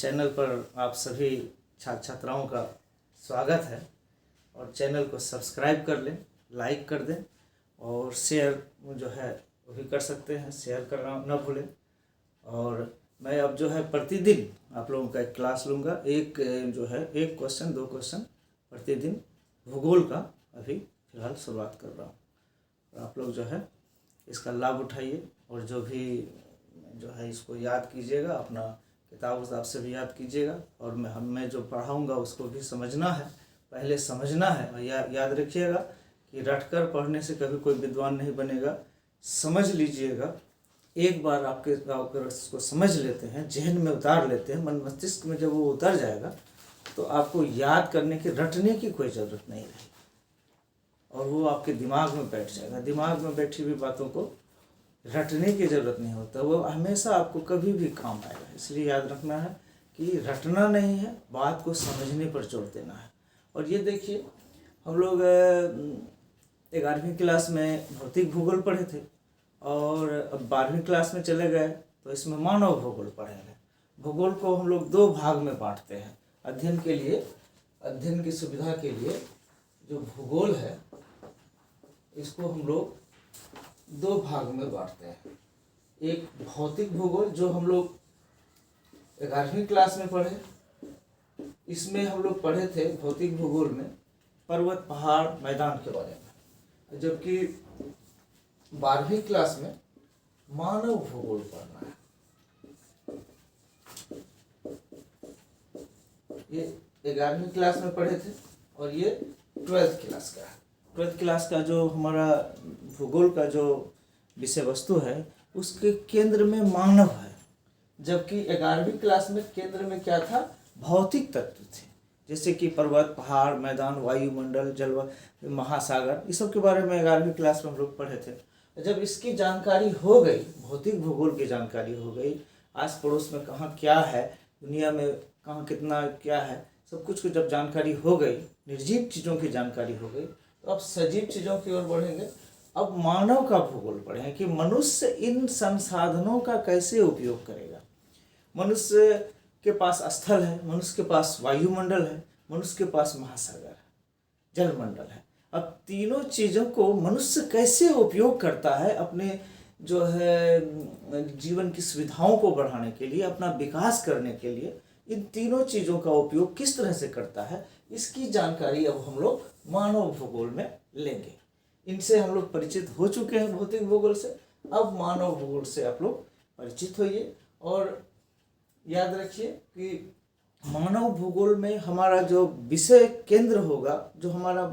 Channel पर आप सभी छात्र छात्राओं का स्वागत है और चैनल को सब्सक्राइब कर लें, लाइक कर दें और शेयर जो है वो भी कर सकते हैं, शेयर करना ना भूलें। और मैं अब जो है प्रतिदिन आप लोगों का एक क्लास लूँगा, एक क्वेश्चन 2 क्वेश्चन प्रतिदिन भूगोल का अभी फ़िलहाल शुरुआत कर रहा हूँ। और आप लोग जो है इसका लाभ उठाइए और जो भी जो है इसको याद कीजिएगा, अपना किताब से भी याद कीजिएगा। और मैं जो पढ़ाऊँगा उसको भी समझना है, पहले समझना है। और याद रखिएगा कि रटकर पढ़ने से कभी कोई विद्वान नहीं बनेगा। समझ लीजिएगा, एक बार आपके अगर इसको समझ लेते हैं, जहन में उतार लेते हैं, मन मस्तिष्क में जब वो उतर जाएगा तो आपको याद करने की, रटने की कोई ज़रूरत नहीं रहेगी और वो आपके दिमाग में बैठ जाएगा। दिमाग में बैठी हुई बातों को रटने की ज़रूरत नहीं होता, वो हमेशा आपको कभी भी काम आएगा। इसलिए याद रखना है कि रटना नहीं है, बात को समझने पर जोर देना है। और ये देखिए, हम लोग 11वीं क्लास में भौतिक भूगोल पढ़े थे और अब 12वीं क्लास में चले गए तो इसमें मानव भूगोल पढ़ेंगे। भूगोल को हम लोग 2 भाग में बांटते हैं अध्ययन के लिए, अध्ययन की सुविधा के लिए। जो भूगोल है इसको हम लोग 2 भाग में बांटते हैं। एक भौतिक भूगोल जो हम लोग 11वीं क्लास में पढ़े, इसमें हम लोग पढ़े थे भौतिक भूगोल में पर्वत, पहाड़, मैदान के बारे में। जबकि 12वीं क्लास में मानव भूगोल पढ़ना है। ये 11वीं क्लास में पढ़े थे और ये 12th क्लास का है। 12th क्लास का जो हमारा भूगोल का जो विषय वस्तु है उसके केंद्र में मानव है, जबकि 11वीं क्लास में केंद्र में क्या था, भौतिक तत्व थे, जैसे कि पर्वत, पहाड़, मैदान, वायुमंडल, जलवायु, महासागर, इस सब के बारे में 11वीं क्लास में हम लोग पढ़े थे। जब इसकी जानकारी हो गई, भौतिक भूगोल की जानकारी हो गई, आस पड़ोस में कहाँ क्या है, दुनिया में कहाँ कितना क्या है, सब कुछ की जब जानकारी हो गई, निर्जीव चीज़ों की जानकारी हो गई, तो अब सजीव चीज़ों की ओर बढ़ेंगे। अब मानव का भूगोल पढ़ें कि मनुष्य इन संसाधनों का कैसे उपयोग करेगा। मनुष्य के पास स्थल है, मनुष्य के पास वायुमंडल है, मनुष्य के पास महासागर है, जलमंडल है। अब तीनों चीज़ों को मनुष्य कैसे उपयोग करता है अपने जो है जीवन की सुविधाओं को बढ़ाने के लिए, अपना विकास करने के लिए, इन तीनों चीज़ों का उपयोग किस तरह से करता है, इसकी जानकारी अब हम लोग मानव भूगोल में लेंगे। इनसे हम लोग परिचित हो चुके हैं भौतिक भूगोल से, अब मानव भूगोल से आप लोग परिचित होइए। और याद रखिए कि मानव भूगोल में हमारा जो विषय केंद्र होगा, जो हमारा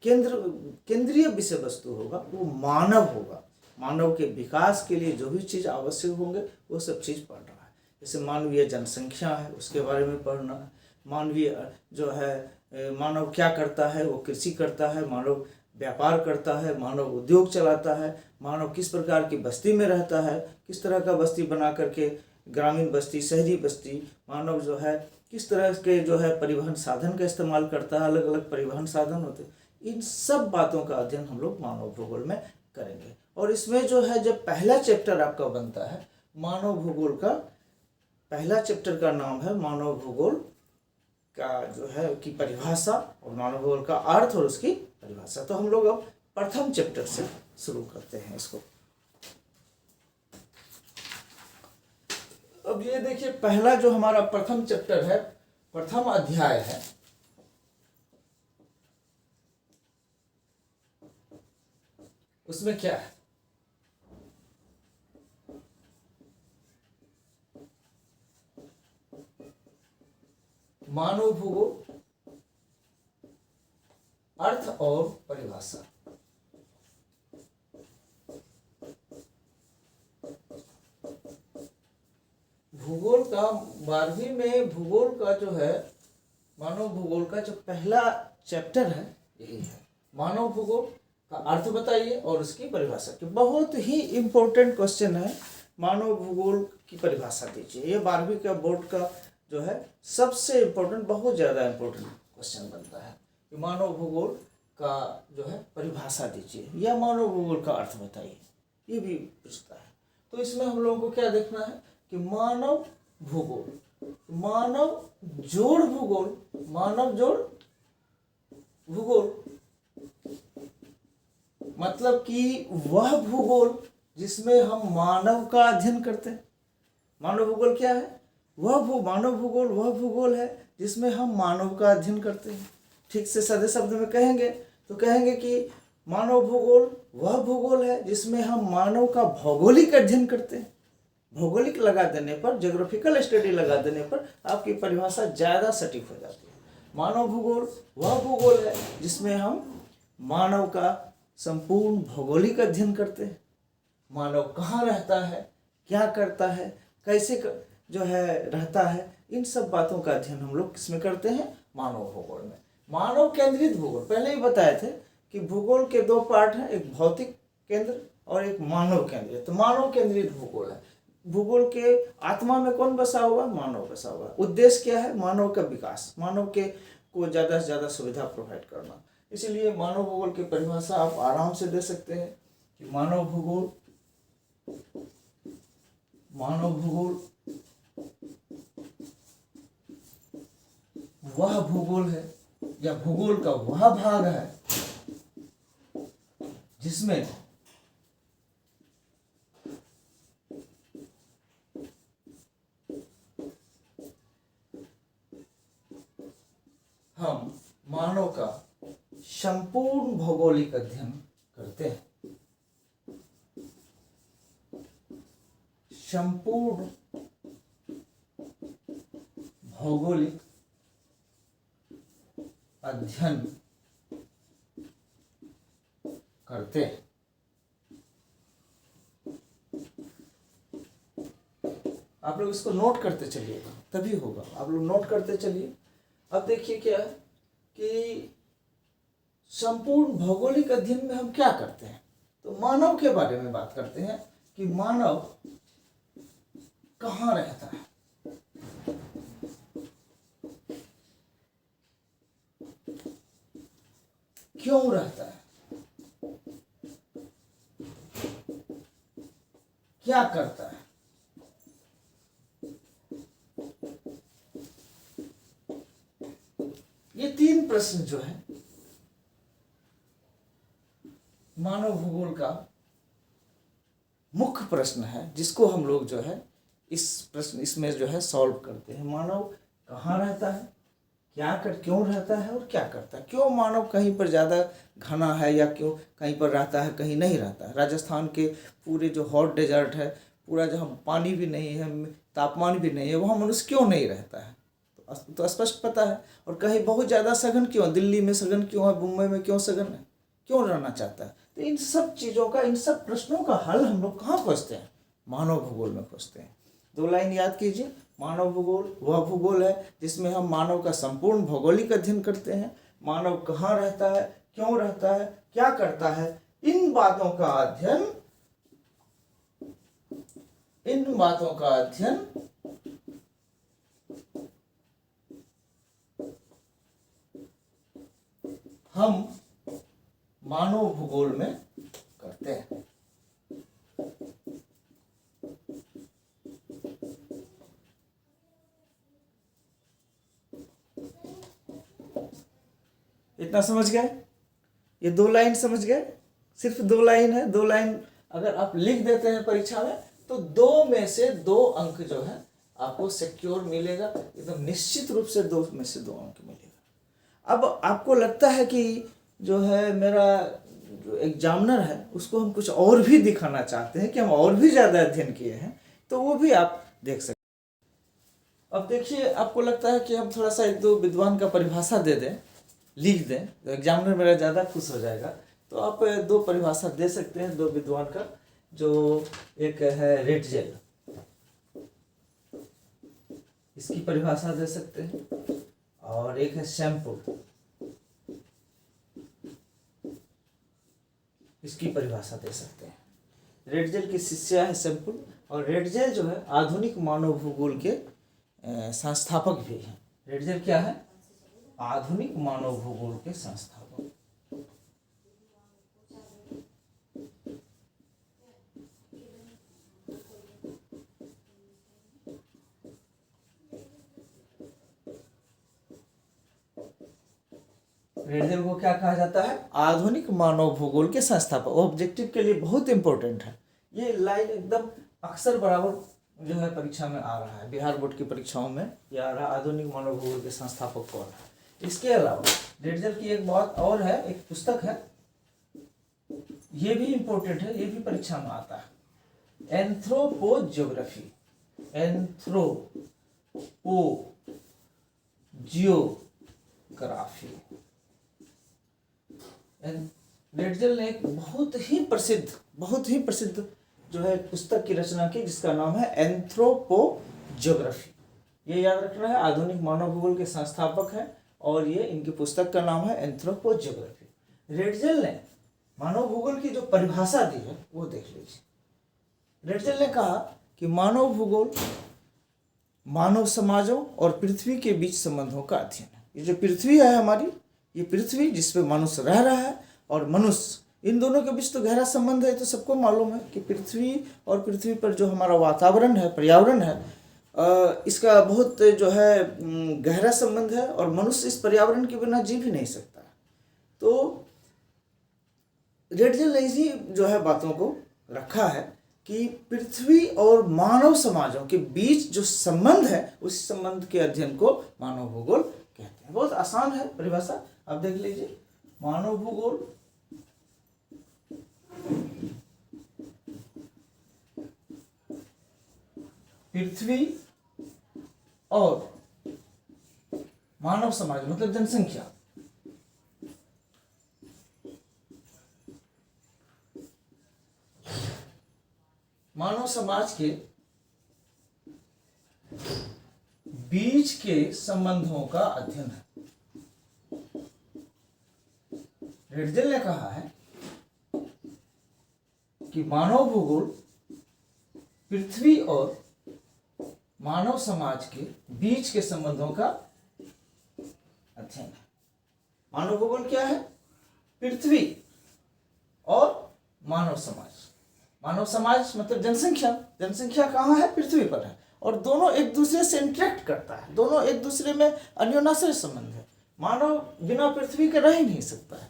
केंद्रीय विषय वस्तु होगा, वो मानव होगा। मानव के विकास के लिए जो भी चीज़ आवश्यक होंगे वो सब चीज़ पढ़ना है। जैसे मानवीय जनसंख्या है, उसके बारे में पढ़ना है। मानवीय जो है, मानव क्या करता है, वो कृषि करता है, मानव व्यापार करता है, मानव उद्योग चलाता है, मानव किस प्रकार की बस्ती में रहता है, किस तरह का बस्ती बना करके, ग्रामीण बस्ती, शहरी बस्ती, मानव जो है किस तरह के जो है परिवहन साधन का इस्तेमाल करता है, अलग अलग परिवहन साधन होते हैं। इन सब बातों का अध्ययन हम लोग मानव भूगोल में करेंगे। और इसमें जो है जब पहला चैप्टर आपका बनता है मानव भूगोल का, पहला चैप्टर का नाम है मानव भूगोल का जो है की परिभाषा और मानव भूगोल का अर्थ और उसकी परिभाषा। तो हम लोग अब प्रथम चैप्टर से शुरू करते हैं इसको। अब ये देखिए, पहला जो हमारा प्रथम चैप्टर है, प्रथम अध्याय है, उसमें क्या है, मानव भूगोल, अर्थ और परिभाषा। भूगोल का 12वीं में भूगोल का जो है, मानव भूगोल का जो पहला चैप्टर है यही है, मानव भूगोल का अर्थ बताइए और उसकी परिभाषा। कि बहुत ही इम्पोर्टेंट क्वेश्चन है, मानव भूगोल की परिभाषा दीजिए। ये 12वीं का बोर्ड का जो है सबसे इम्पोर्टेंट, बहुत ज़्यादा इम्पोर्टेंट क्वेश्चन बनता है कि मानव भूगोल का जो है परिभाषा दीजिए या मानव भूगोल का अर्थ बताइए, ये भी पूछता है। तो इसमें हम लोगों को क्या देखना है कि मानव भूगोल मानव जोड़ भूगोल, मानव जोड़ भूगोल मतलब कि वह भूगोल जिसमें हम मानव का अध्ययन करते हैं। मानव भूगोल क्या है? मानव भूगोल वह भूगोल है जिसमें हम मानव का अध्ययन करते हैं। ठीक से सादे शब्द में कहेंगे तो कहेंगे कि मानव भूगोल वह भूगोल है जिसमें हम मानव का भौगोलिक अध्ययन करते हैं। भौगोलिक लगा देने पर, ज्योग्राफिकल स्टडी लगा देने पर आपकी परिभाषा ज़्यादा सटीक हो जाती है। मानव भूगोल वह भूगोल है जिसमें हम मानव का संपूर्ण भौगोलिक अध्ययन करते हैं। मानव कहाँ रहता है, क्या करता है, कैसे जो है रहता है, इन सब बातों का अध्ययन हम लोग किसमें करते हैं? मानव भूगोल में। मानव केंद्रित भूगोल, पहले ही बताए थे कि भूगोल के दो पार्ट हैं, एक भौतिक केंद्र और एक मानव केंद्रित। तो मानव केंद्रित भूगोल है। भूगोल के आत्मा में कौन बसा हुआ? मानव बसा हुआ। उद्देश्य क्या है? मानव का विकास, मानव के को ज़्यादा से ज़्यादा सुविधा प्रोवाइड करना। इसीलिए मानव भूगोल की परिभाषा आप आराम से दे सकते हैं कि मानव भूगोल वह भूगोल है या भूगोल का वह भाग है जिसमें हम मानव का संपूर्ण भौगोलिक अध्ययन करते हैं। संपूर्ण भौगोलिक अध्ययन करते हैं। आप लोग इसको नोट करते चलिएगा, तभी होगा। आप लोग नोट करते चलिए। अब देखिए क्या है कि संपूर्ण भौगोलिक अध्ययन में हम क्या करते हैं। तो मानव के बारे में बात करते हैं कि मानव कहाँ रहता है, क्यों रहता है, क्या करता है। ये तीन प्रश्न जो है मानव भूगोल का मुख्य प्रश्न है, जिसको हम लोग जो है इसमें जो है सॉल्व करते हैं। मानव कहाँ रहता है, क्यों रहता है और क्या करता है। क्यों मानव कहीं पर ज़्यादा घना है या क्यों कहीं पर रहता है, कहीं नहीं रहता है। राजस्थान के पूरे जो हॉट डेजर्ट है, पूरा जहाँ पानी भी नहीं है, तापमान भी नहीं है, वहाँ मनुष्य क्यों नहीं रहता है, तो स्पष्ट पता है। और कहीं बहुत ज़्यादा सघन क्यों, दिल्ली में सघन क्यों है, मुंबई में क्यों सघन है, क्यों रहना चाहता है। तो इन सब चीज़ों का, इन सब प्रश्नों का हल हम लोग कहाँ खोजते हैं? मानव भूगोल में खोजते हैं। दो लाइन याद कीजिए। मानव भूगोल वह भूगोल है जिसमें हम मानव का संपूर्ण भौगोलिक अध्ययन करते हैं। मानव कहाँ रहता है, क्यों रहता है, क्या करता है, इन बातों का अध्ययन हम मानव भूगोल में करते हैं। इतना समझ गए? ये दो लाइन समझ गए? सिर्फ दो लाइन है। दो लाइन अगर आप लिख देते हैं परीक्षा में तो 2 में से 2 अंक जो है आपको सिक्योर मिलेगा, एकदम निश्चित रूप से 2 में से 2 अंक मिलेगा। अब आपको लगता है कि जो है मेरा जो एग्जामिनर है उसको हम कुछ और भी दिखाना चाहते हैं कि हम और भी ज़्यादा अध्ययन किए हैं, तो वो भी आप देख सकते हैं। अब देखिए, आपको लगता है कि हम थोड़ा सा 1-2 विद्वान का परिभाषा दे दें, लिख दें, तो एग्जामिनर मेरा ज़्यादा खुश हो जाएगा। तो आप 2 परिभाषा दे सकते हैं 2 विद्वान का। जो एक है रिटजेल, इसकी परिभाषा दे सकते हैं, और एक है शैम्पुल, इसकी परिभाषा दे सकते हैं। रिटजेल की शिष्या है शैम्पुल, और रिटजेल जो है आधुनिक मानव भूगोल के संस्थापक भी हैं। रिटजेल क्या है? आधुनिक मानव भूगोल के संस्थापक। रेडजल को क्या कहा जाता है? आधुनिक मानव भूगोल के संस्थापक। ऑब्जेक्टिव के लिए बहुत इंपॉर्टेंट है ये लाइन, एकदम अक्सर बराबर जो है परीक्षा में आ रहा है, बिहार बोर्ड की परीक्षाओं में ये आ रहा है, आधुनिक मानव भूगोल के संस्थापक कौन है। इसके अलावा रेडजल की एक बात और है, एक पुस्तक है, ये भी इंपॉर्टेंट है, ये भी परीक्षा में आता है, एंथ्रोपोजियोग्राफी। एंथ्रोपोजियोग्राफी। रेडजल ने एक बहुत ही प्रसिद्ध जो है पुस्तक की रचना की, जिसका नाम है एंथ्रोपोजियोग्राफी। ये याद रखना है, आधुनिक मानव भूगोल के संस्थापक हैं और ये इनकी पुस्तक का नाम है एंथ्रोपोजियोग्राफी। रेडजल ने मानव भूगोल की जो परिभाषा दी है वो देख लीजिए। रेडजल ने कहा कि मानव भूगोल मानव समाजों और पृथ्वी के बीच संबंधों का अध्ययन है। ये जो पृथ्वी है हमारी, ये पृथ्वी जिस पे मनुष्य रह रहा है और मनुष्य, इन दोनों के बीच तो गहरा संबंध है। तो सबको मालूम है कि पृथ्वी और पृथ्वी पर जो हमारा वातावरण है, पर्यावरण है, इसका बहुत जो है गहरा संबंध है और मनुष्य इस पर्यावरण के बिना जी भी नहीं सकता। तो रेडजल ने इसी जो है बातों को रखा है कि पृथ्वी और मानव समाजों के बीच जो संबंध है, उस संबंध के अध्ययन को मानव भूगोल कहते हैं। बहुत आसान है परिभाषा, आप देख लीजिए। मानव भूगोल पृथ्वी और मानव समाज मतलब जनसंख्या, मानव समाज के बीच के संबंधों का अध्ययन है। रेडजल ने कहा है कि मानव भूगोल पृथ्वी और मानव समाज के बीच के संबंधों का अध्ययन है। मानव भूगोल क्या है? पृथ्वी और मानव समाज। मानव समाज मतलब जनसंख्या, जनसंख्या कहाँ है? पृथ्वी पर है, और दोनों एक दूसरे से इंटरेक्ट करता है, दोनों एक दूसरे में अन्योन्याश्रय संबंध है। मानव बिना पृथ्वी के रह ही नहीं सकता है,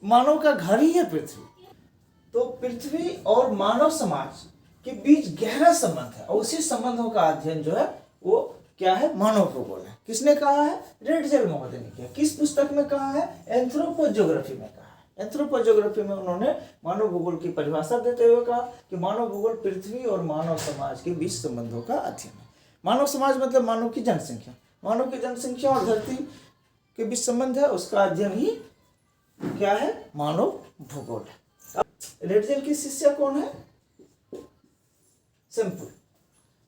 मानव का घर ही है पृथ्वी। तो पृथ्वी और मानव समाज के बीच गहरा संबंध है, और उसी संबंधों का अध्ययन जो है वो क्या है? मानव भूगोल है। किसने कहा है? रेडजल महोदय ने किया। किस पुस्तक में कहा है? एंथ्रोपोजियोग्राफी में कहा है। एंथ्रोपोजियोग्राफी में उन्होंने मानव भूगोल की परिभाषा देते हुए कहा कि मानव भूगोल पृथ्वी और मानव समाज के बीच संबंधों का अध्ययन है। मानव समाज मतलब मानव की जनसंख्या, मानव की जनसंख्या और धरती के बीच संबंध है, उसका अध्ययन ही क्या है? मानव भूगोल है। रेडजल की शिष्या कौन है? सेम्पुल।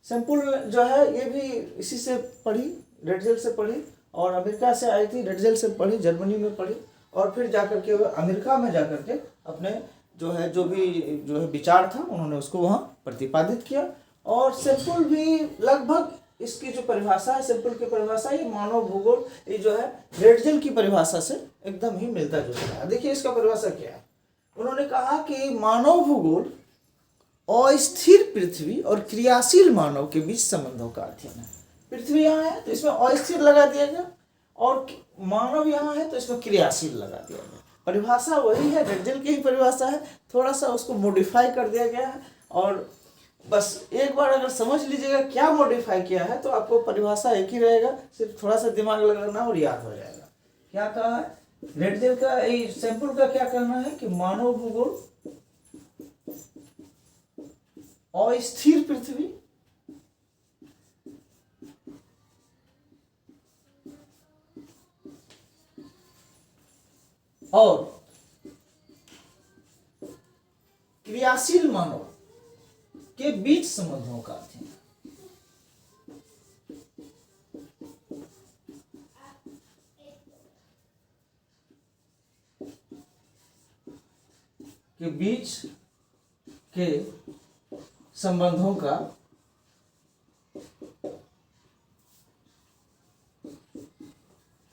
सेम्पुल जो है ये भी इसी से पढ़ी, रेडजल से पढ़ी, और अमेरिका से आई थी, रेडजल से पढ़ी, जर्मनी में पढ़ी, और फिर जाकर के अमेरिका में जाकर के अपने जो है विचार था उन्होंने उसको वहाँ प्रतिपादित किया। और सेम्पुल भी लगभग इसकी जो परिभाषा है, सेम्पुल की परिभाषा, ये मानव भूगोल ये जो है रेडजल की परिभाषा से एकदम ही मिलता जुलता है। देखिए इसका परिभाषा क्या है। उन्होंने कहा कि मानव भूगोल अस्थिर पृथ्वी और क्रियाशील मानव के बीच संबंधों का अध्ययन है। पृथ्वी यहाँ है तो इसमें अस्थिर लगा दिया गया, और मानव यहाँ है तो इसमें क्रियाशील लगा दिया गया। परिभाषा वही है, रेडजल की ही परिभाषा है, थोड़ा सा उसको मॉडिफाई कर दिया गया है। और बस एक बार अगर समझ लीजिएगा क्या मॉडिफाई किया है तो आपको परिभाषा एक ही रहेगा, सिर्फ थोड़ा सा दिमाग लगाना और याद हो जाएगा। क्या कहा है रेडजल का? सैंपल का क्या कहना है कि मानव भूगोल अस्थिर पृथ्वी और क्रियाशील मानव के बीच संबंधों का अध्ययन के बीच के संबंधों का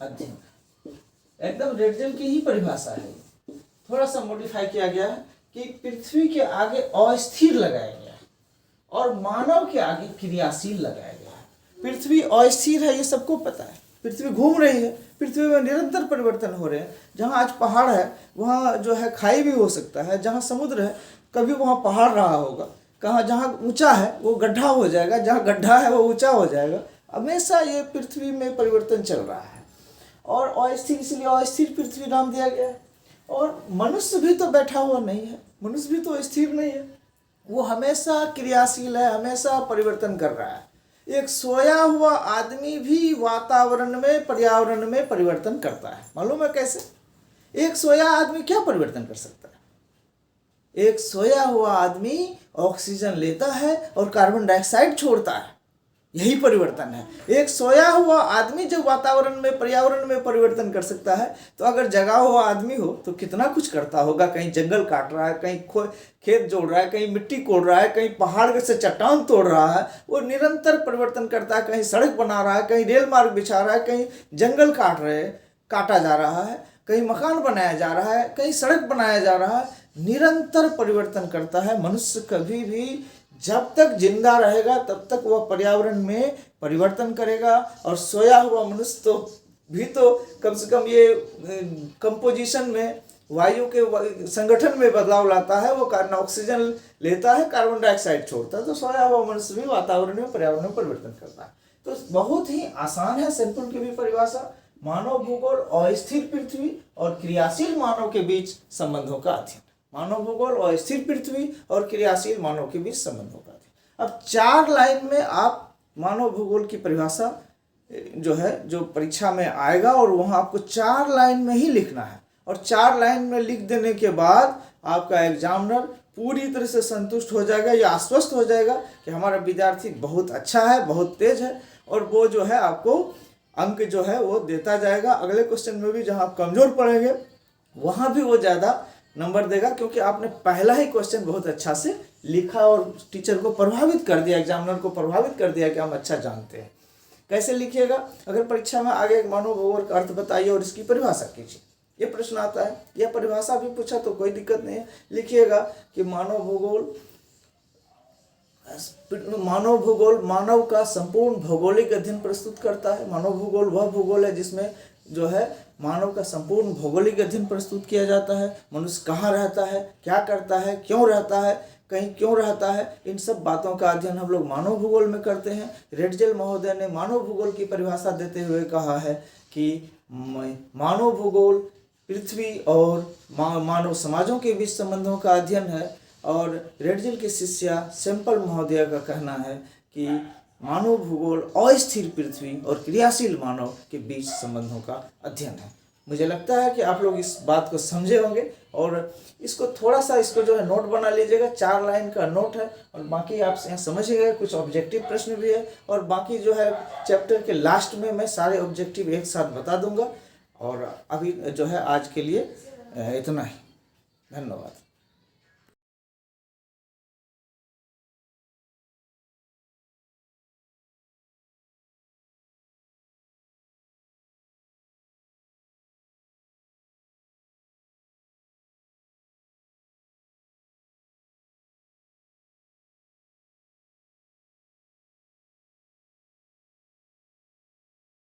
अध्ययन। एकदम रेडजल की ही परिभाषा है, थोड़ा सा मॉडिफाई किया गया है कि पृथ्वी के आगे अस्थिर लगाया गया है और मानव के आगे क्रियाशील लगाया गया है। पृथ्वी अस्थिर है ये सबको पता है, पृथ्वी घूम रही है, पृथ्वी में निरंतर परिवर्तन हो रहे हैं। जहाँ आज पहाड़ है वहाँ जो है खाई भी हो सकता है, जहाँ समुद्र है कभी वहाँ पहाड़ रहा होगा, कहाँ जहाँ ऊंचा है वो गड्ढा हो जाएगा, जहाँ गड्ढा है वो ऊंचा हो जाएगा। हमेशा ये पृथ्वी में परिवर्तन चल रहा है और अस्थिर, इसलिए अस्थिर पृथ्वी नाम दिया गया है। और मनुष्य भी तो बैठा हुआ नहीं है, मनुष्य भी तो स्थिर नहीं है, वो हमेशा क्रियाशील है, हमेशा परिवर्तन कर रहा है। एक सोया हुआ आदमी भी वातावरण में, पर्यावरण में परिवर्तन करता है। मालूम है कैसे? एक सोया आदमी क्या परिवर्तन कर सकता है? एक सोया हुआ आदमी ऑक्सीजन लेता है और कार्बन डाइऑक्साइड छोड़ता है, यही परिवर्तन है। एक सोया हुआ आदमी जब वातावरण में, पर्यावरण में परिवर्तन कर सकता है, तो अगर जगा हुआ आदमी हो तो कितना कुछ करता होगा। कहीं जंगल काट रहा है, कहीं खेत जोड़ रहा है, कहीं मिट्टी कोड़ रहा है, कहीं पहाड़ से चट्टान तोड़ रहा है, वो निरंतर परिवर्तन करता है। कहीं सड़क बना रहा है, कहीं रेल मार्ग बिछा रहा है, कहीं जंगल काटा जा रहा है, कहीं मकान बनाया जा रहा है, कहीं सड़क बनाया जा रहा है, निरंतर परिवर्तन करता है। मनुष्य कभी भी जब तक जिंदा रहेगा तब तक वह पर्यावरण में परिवर्तन करेगा। और सोया हुआ मनुष्य तो भी तो कम से कम ये कंपोजिशन में, वायु के संगठन में बदलाव लाता है। वो ऑक्सीजन लेता है, कार्बन डाइऑक्साइड छोड़ता है। तो सोया हुआ मनुष्य भी वातावरण में, पर्यावरण में परिवर्तन करता है। तो बहुत ही आसान है सिंपल की भी परिभाषा। मानव भूगोल अस्थिर पृथ्वी और क्रियाशील मानव के बीच संबंधों का अध्ययन। मानव भूगोल और स्थिर पृथ्वी और क्रियाशील मानव के बीच संबंधों का अध्ययन। अब 4 लाइन में आप मानव भूगोल की परिभाषा जो है, जो परीक्षा में आएगा, और वहाँ आपको 4 लाइन में ही लिखना है। और 4 लाइन में लिख देने के बाद आपका एग्जामिनर पूरी तरह से संतुष्ट हो जाएगा, या आश्वस्त हो जाएगा कि हमारा विद्यार्थी बहुत अच्छा है, बहुत तेज है, और वो जो है आपको अंक जो है वो देता जाएगा। अगले क्वेश्चन में भी जहाँ आप कमज़ोर पड़ेंगे वहाँ भी वो ज़्यादा नंबर देगा, क्योंकि आपने पहला ही क्वेश्चन बहुत अच्छा से लिखा और टीचर को प्रभावित कर दिया, एग्जामिनर को प्रभावित कर दिया कि हम अच्छा जानते हैं। कैसे लिखिएगा? अगर परीक्षा में आगे मानव भूगोल का अर्थ बताइए और इसकी परिभाषा कीजिए, ये प्रश्न आता है। यह परिभाषा भी पूछा तो कोई दिक्कत नहीं है, लिखिएगा कि मानव भूगोल मानव का संपूर्ण भौगोलिक अध्ययन प्रस्तुत करता है। मानव भूगोल वह भूगोल है जिसमें जो है मानव का संपूर्ण भौगोलिक अध्ययन प्रस्तुत किया जाता है। मनुष्य कहाँ रहता है, क्या करता है, क्यों रहता है, कहीं क्यों रहता है, इन सब बातों का अध्ययन हम लोग मानव भूगोल में करते हैं। रेडजेल महोदय ने मानव भूगोल की परिभाषा देते हुए कहा है कि मानव भूगोल पृथ्वी और मानव समाजों के बीच संबंधों का अध्ययन है। और रेडजेल के शिष्या सेम्पल महोदय का कहना है कि मानव भूगोल अस्थिर पृथ्वी और क्रियाशील मानव के बीच संबंधों का अध्ययन है। मुझे लगता है कि आप लोग इस बात को समझे होंगे, और इसको थोड़ा सा इसको जो है नोट बना लीजिएगा। 4 लाइन का नोट है, और बाकी आप यहाँ समझिएगा। कुछ ऑब्जेक्टिव प्रश्न भी है, और बाकी जो है चैप्टर के लास्ट में मैं सारे ऑब्जेक्टिव एक साथ बता दूंगा। और अभी जो है आज के लिए इतना ही। धन्यवाद।